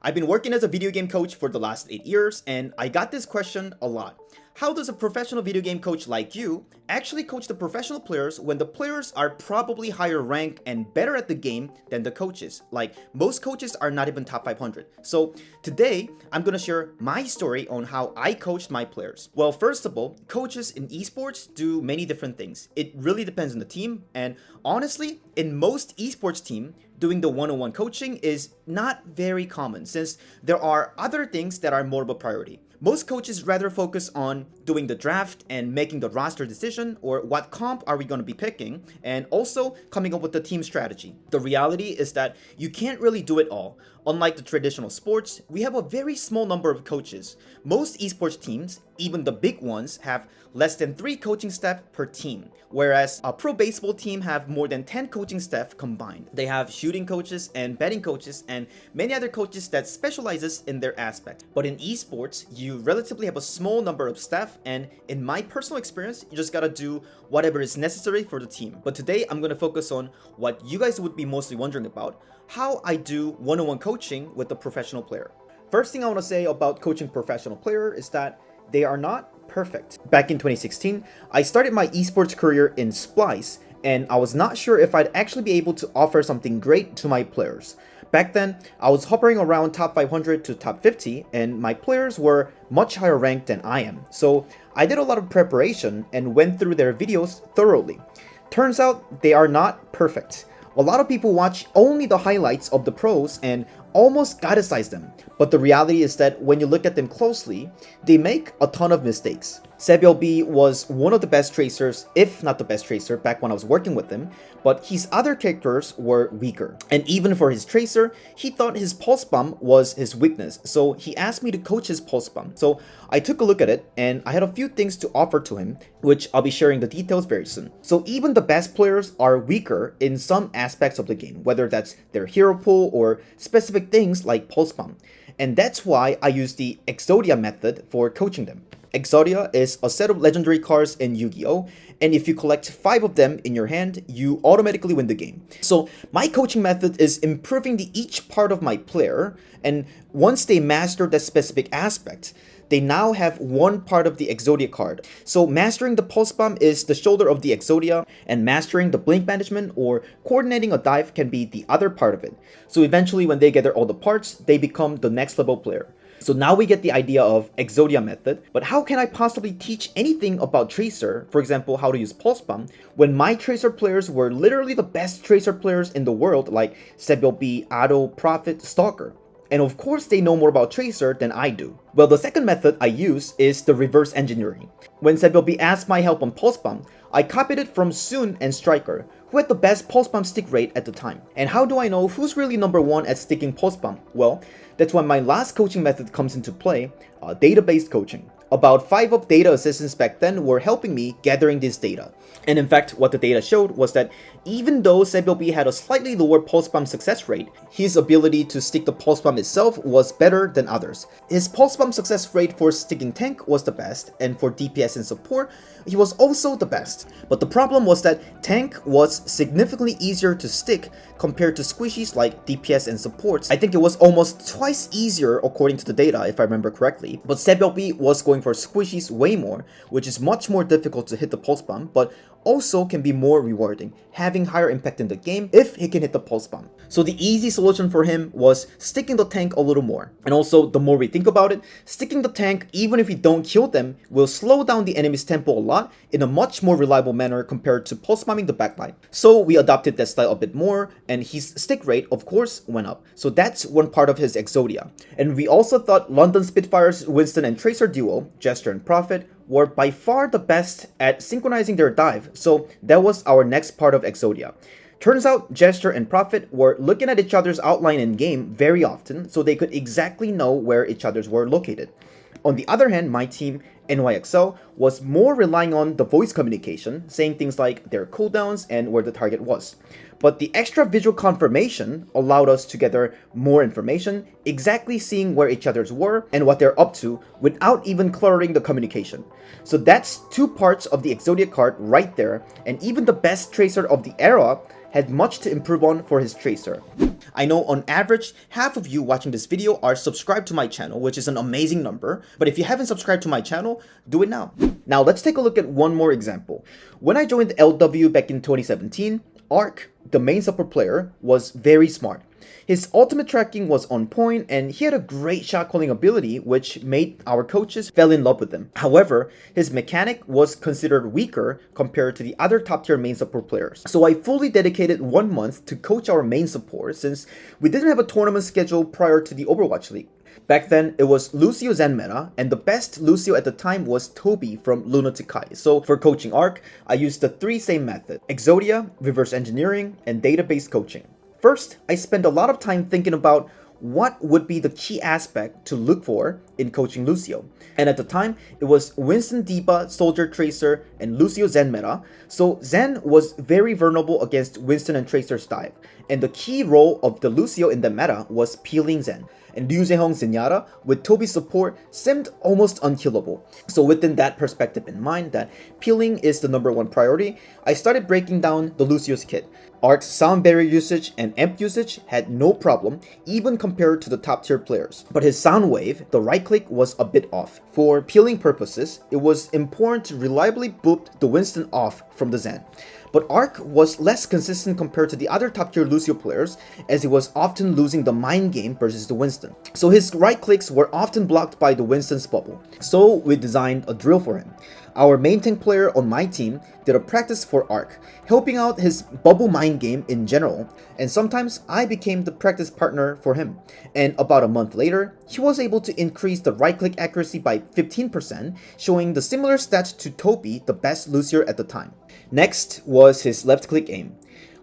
I've been working as a video game coach for the last 8 years, and I got this question a lot. How does a professional video game coach like you actually coach the professional players when the players are probably higher ranked and better at the game than the coaches? Like, most coaches are not even top 500. So today, I'm gonna share my story on how I coached my players. Well, first of all, coaches in esports do many different things. It really depends on the team, and honestly, in most esports team, doing the one-on-one coaching is not very common since there are other things that are more of a priority. Most coaches rather focus on doing the draft and making the roster decision, or what comp are we going to be picking, and also coming up with the team strategy. The reality is that you can't really do it all. Unlike the traditional sports, we have a very small number of coaches. Most esports teams, even the big ones, have less than 3 coaching staff per team, whereas a pro baseball team have more than 10 coaching staff combined. They have shooting coaches and betting coaches and many other coaches that specializes in their aspect. But in esports, you relatively have a small number of staff, and in my personal experience, you just gotta do whatever is necessary for the team. But today, I'm gonna focus on what you guys would be mostly wondering about: how I do one-on-one coaching with a professional player. First thing I want to say about coaching professional player is that they are not perfect. Back in 2016, I started my esports career in Splice, and I was not sure if I'd actually be able to offer something great to my players. Back then, I was hovering around top 500 to top 50, and my players were much higher ranked than I am. So I did a lot of preparation and went through their videos thoroughly. Turns out they are not perfect. A lot of people watch only the highlights of the pros and almost godicize them, but the reality is that when you look at them closely, they make a ton of mistakes. Sebiobi was one of the best tracers, if not the best tracer, back when I was working with him, but his other characters were weaker. And even for his tracer, he thought his pulse bomb was his weakness, so he asked me to coach his pulse bomb. So I took a look at it, and I had a few things to offer to him, which I'll be sharing the details very soon. So even the best players are weaker in some aspects of the game, whether that's their hero pool or specific things like pulse bomb. And that's why I use the exodia method for coaching them. Exodia is a set of legendary cards in Yu-Gi-Oh! And if you collect 5 of them in your hand, you automatically win the game. So my coaching method is improving each part of my player, and once they master that specific aspect, they now have one part of the Exodia card. So mastering the pulse bomb is the shoulder of the Exodia, and mastering the blink management or coordinating a dive can be the other part of it. So eventually when they gather all the parts, they become the next level player. So now we get the idea of Exodia method, but how can I possibly teach anything about Tracer, for example, how to use Pulse Bomb, when my Tracer players were literally the best Tracer players in the world, like Sebiobi, Ado, Prophet, Stalker? And of course they know more about Tracer than I do. Well, the second method I use is the reverse engineering. When Sebiobi asked my help on Pulse Bomb, I copied it from Soon and Striker, who had the best Pulse Bomb stick rate at the time. And how do I know who's really number 1 at sticking Pulse Bomb? Well, that's when my last coaching method comes into play, data-based coaching. About 5 of data assistants back then were helping me gathering this data. And in fact, what the data showed was that even though Sebiobi had a slightly lower pulse bomb success rate, his ability to stick the pulse bomb itself was better than others. His pulse bomb success rate for sticking tank was the best, and for DPS and support, he was also the best. But the problem was that tank was significantly easier to stick compared to squishies like DPS and supports. I think it was almost twice easier according to the data, if I remember correctly. But Sebiobi was going for squishies way more, which is much more difficult to hit the pulse bomb, but also can be more rewarding, having higher impact in the game if he can hit the pulse bomb. So the easy solution for him was sticking the tank a little more. And also, the more we think about it, sticking the tank, even if we don't kill them, will slow down the enemy's tempo a lot in a much more reliable manner compared to pulse bombing the backline. So we adopted that style a bit more, and his stick rate, of course, went up. So that's one part of his Exodia. And we also thought London Spitfire's Winston and Tracer duo, Jester and Prophet, were by far the best at synchronizing their dive, so that was our next part of Exodia. Turns out Jester and Prophet were looking at each other's outline in game very often, so they could exactly know where each other's were located. On the other hand, my team, NYXL, was more relying on the voice communication, saying things like their cooldowns and where the target was. But the extra visual confirmation allowed us to gather more information, exactly seeing where each other's were and what they're up to without even cluttering the communication. So that's 2 parts of the Exodia card right there, and even the best tracer of the era had much to improve on for his tracer. I know on average, half of you watching this video are subscribed to my channel, which is an amazing number. But if you haven't subscribed to my channel, do it now. Now let's take a look at one more example. When I joined LW back in 2017, Ark, the main support player, was very smart. His ultimate tracking was on point, and he had a great shot calling ability, which made our coaches fell in love with him. However, his mechanic was considered weaker compared to the other top tier main support players. So I fully dedicated 1 month to coach our main support since we didn't have a tournament scheduled prior to the Overwatch League. Back then, it was Lucio Zen meta, and the best Lucio at the time was Toby from Lunatic Kai. So for coaching Ark, I used the three same methods: exodia, reverse engineering, and database coaching. First, I spent a lot of time thinking about what would be the key aspect to look for in coaching Lucio. And at the time, it was Winston D.Va, Soldier Tracer, and Lucio Zen meta. So Zen was very vulnerable against Winston and Tracer's dive. And the key role of the Lucio in the meta was peeling Zen. And Liu Zehong Zenyatta with Toby's support seemed almost unkillable. So within that perspective in mind that peeling is the #1 priority, I started breaking down the Lucio's kit. Ark's sound barrier usage and amp usage had no problem, even compared to the top tier players. But his sound wave, the right click, was a bit off. For peeling purposes, it was important to reliably boop the Winston off from the Zen. But Ark was less consistent compared to the other top tier Lucio players, as he was often losing the mind game versus the Winston. So his right clicks were often blocked by the Winston's bubble. So we designed a drill for him. Our main tank player on my team did a practice for Ark, helping out his bubble mind game in general, and sometimes I became the practice partner for him. And about a month later, he was able to increase the right click accuracy by 15%, showing the similar stats to Toby, the best Lucio at the time. Next was his left click aim.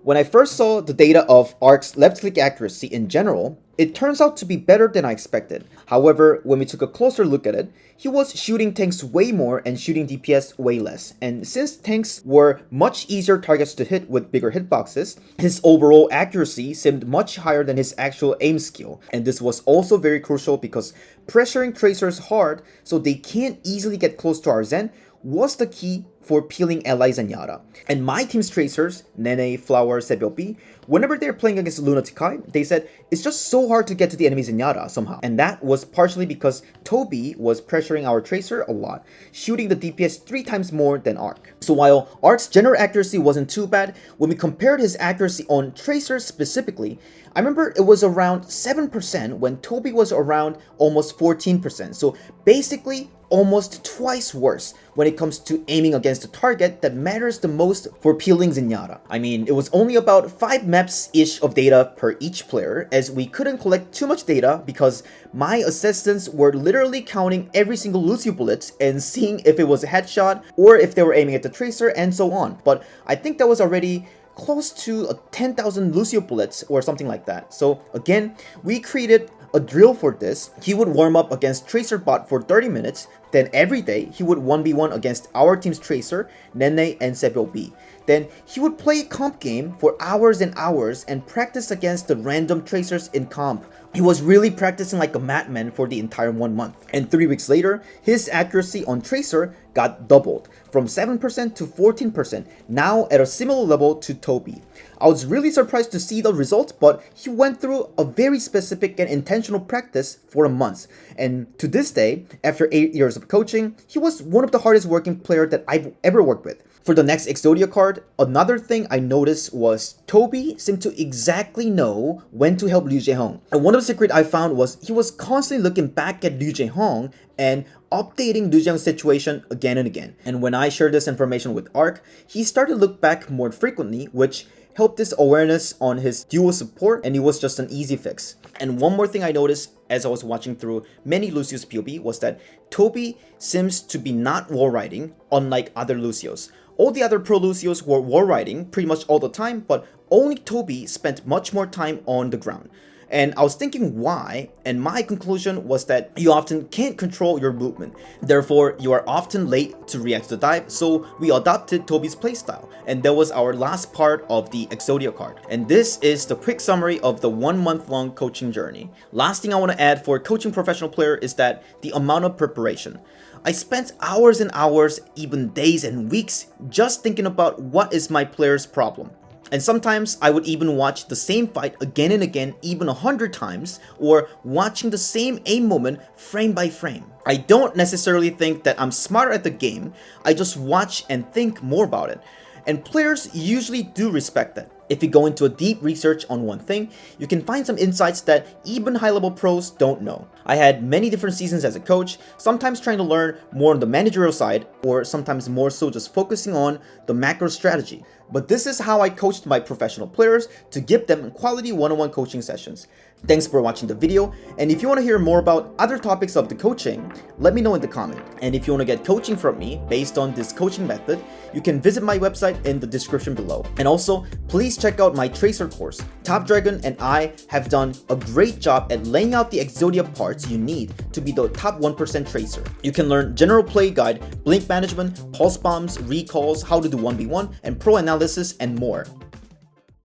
When I first saw the data of Ark's left click accuracy in general, it turns out to be better than I expected. However, when we took a closer look at it, he was shooting tanks way more and shooting DPS way less. And since tanks were much easier targets to hit with bigger hitboxes, his overall accuracy seemed much higher than his actual aim skill. And this was also very crucial because pressuring tracers hard so they can't easily get close to our Zen was the key for peeling Ally Zenyatta. And my team's tracers, Nene, Flower, Sebiopi, whenever they're playing against Lunatic Kai, they said it's just so hard to get to the enemy Zenyatta somehow. And that was partially because Toby was pressuring our tracer a lot, shooting the DPS 3 times more than Ark. So while Ark's general accuracy wasn't too bad, when we compared his accuracy on tracers specifically, I remember it was around 7% when Toby was around almost 14%. So basically, almost twice worse when it comes to aiming against the target that matters the most for peeling Zenyatta. I mean, it was only about 5 maps-ish of data per each player, as we couldn't collect too much data because my assistants were literally counting every single Lucio bullet and seeing if it was a headshot or if they were aiming at the tracer and so on. But I think that was already close to 10,000 Lucio bullets or something like that. So again, we created a drill for this. He would warm up against Tracer Bot for 30 minutes, then every day he would 1v1 against our team's Tracer, Nene, and Sebio B. Then he would play a comp game for hours and hours and practice against the random Tracers in comp. He was really practicing like a madman for the entire 1 month. And 3 weeks later, his accuracy on Tracer got doubled from 7% to 14%, now at a similar level to Toby. I was really surprised to see the results, but he went through a very specific and intentional practice for a month. And to this day, after 8 years of coaching, he was one of the hardest working players that I've ever worked with. For the next Exodia card, another thing I noticed was Toby seemed to exactly know when to help Liu Zehong. And one of the secrets I found was he was constantly looking back at Liu Zehong and updating Liu Zehong's situation again and again. And when I shared this information with Ark, he started to look back more frequently, which helped this awareness on his dual support, and it was just an easy fix. And one more thing I noticed as I was watching through many Lucio's POV was that Toby seems to be not wall riding, unlike other Lucios. All the other pro Lucios were wall riding pretty much all the time, but only Toby spent much more time on the ground. And I was thinking why, and my conclusion was that you often can't control your movement. Therefore, you are often late to react to the dive, so we adopted Toby's playstyle. And that was our last part of the Exodia card. And this is the quick summary of the 1 month long coaching journey. Last thing I want to add for coaching professional player is that the amount of preparation. I spent hours and hours, even days and weeks, just thinking about what is my player's problem. And sometimes I would even watch the same fight again and again, even 100 times, or watching the same aim moment frame by frame. I don't necessarily think that I'm smarter at the game, I just watch and think more about it. And players usually do respect that. If you go into a deep research on one thing, you can find some insights that even high-level pros don't know. I had many different seasons as a coach, sometimes trying to learn more on the managerial side, or sometimes more so just focusing on the macro strategy. But this is how I coached my professional players to give them quality one-on-one coaching sessions. Thanks for watching the video, and if you want to hear more about other topics of the coaching, let me know in the comment. And if you want to get coaching from me based on this coaching method, you can visit my website in the description below. And also, please check out my Tracer course. Top Dragon and I have done a great job at laying out the exodia parts you need to be the top 1% tracer. You can learn general play guide, blink management, pulse bombs, recalls, how to do 1v1, and pro analysis, and more.